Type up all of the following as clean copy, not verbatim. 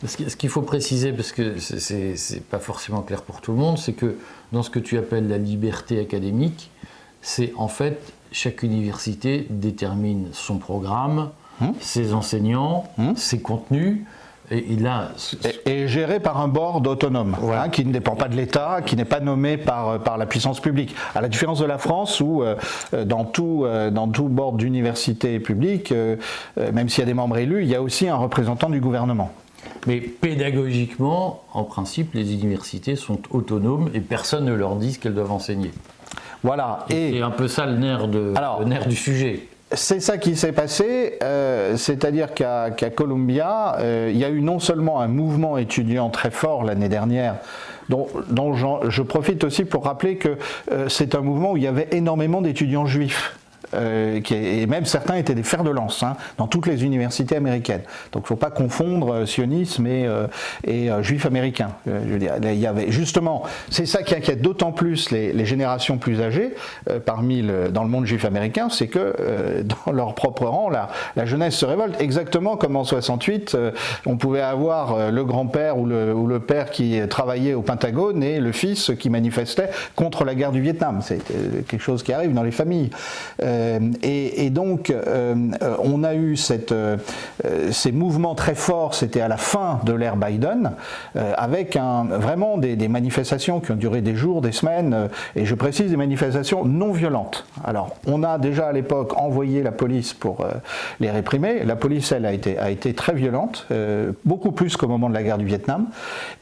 Ce qu'il faut préciser, parce que c'est pas forcément clair pour tout le monde, c'est que dans ce que tu appelles la liberté académique, c'est en fait chaque université détermine son programme, ses enseignants, ses contenus. Et là, est géré par un board autonome, voilà. Qui ne dépend pas de l'État, qui n'est pas nommé par la puissance publique. À la différence de la France, où dans tout board d'université publique, même s'il y a des membres élus, il y a aussi un représentant du gouvernement. Mais pédagogiquement, en principe, les universités sont autonomes et personne ne leur dit ce qu'elles doivent enseigner. Voilà. Et c'est un peu ça le nerf du sujet. C'est ça qui s'est passé, c'est-à-dire qu'à Columbia, il y a eu non seulement un mouvement étudiant très fort l'année dernière, dont je profite aussi pour rappeler que c'est un mouvement où il y avait énormément d'étudiants juifs. Et même certains étaient des fers de lance dans toutes les universités américaines. Donc il ne faut pas confondre sionisme et juifs américains. Je veux dire, il y avait justement, c'est ça qui inquiète d'autant plus les générations plus âgées dans le monde juif américain, c'est que dans leur propre rang, la jeunesse se révolte. Exactement comme en 68, on pouvait avoir le grand-père ou le père qui travaillait au Pentagone et le fils qui manifestait contre la guerre du Vietnam. C'est quelque chose qui arrive dans les familles. Et donc, on a eu ces mouvements très forts, c'était à la fin de l'ère Biden, avec vraiment des manifestations qui ont duré des jours, des semaines, et je précise des manifestations non violentes. Alors, on a déjà à l'époque envoyé la police pour les réprimer. La police, elle, a été très violente, beaucoup plus qu'au moment de la guerre du Vietnam.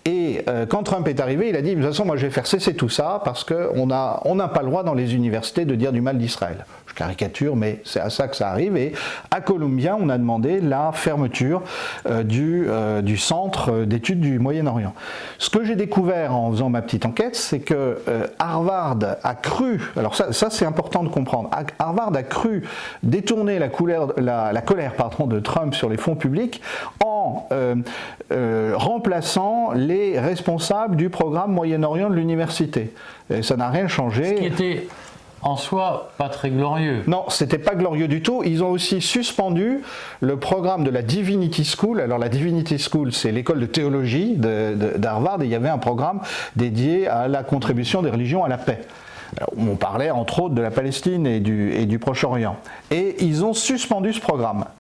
Et quand Trump est arrivé, il a dit, de toute façon, moi je vais faire cesser tout ça, parce qu'on n'a pas le droit dans les universités de dire du mal d'Israël. Je caricature, mais c'est à ça que ça arrive. Et à Columbia, on a demandé la fermeture du centre d'études du Moyen-Orient. Ce que j'ai découvert en faisant ma petite enquête, c'est que Harvard a cru, alors ça c'est important de comprendre, Harvard a cru détourner la colère de Trump sur les fonds publics en remplaçant les responsables du programme Moyen-Orient de l'université. Et ça n'a rien changé. Ce qui était en soi pas très glorieux. Non, c'était pas glorieux du tout. Ils ont aussi suspendu le programme de la Divinity School. Alors la Divinity School, c'est l'école de théologie d'Harvard, et il y avait un programme dédié à la contribution des religions à la paix. Alors, on parlait entre autres de la Palestine et du Proche-Orient. Et ils ont suspendu ce programme.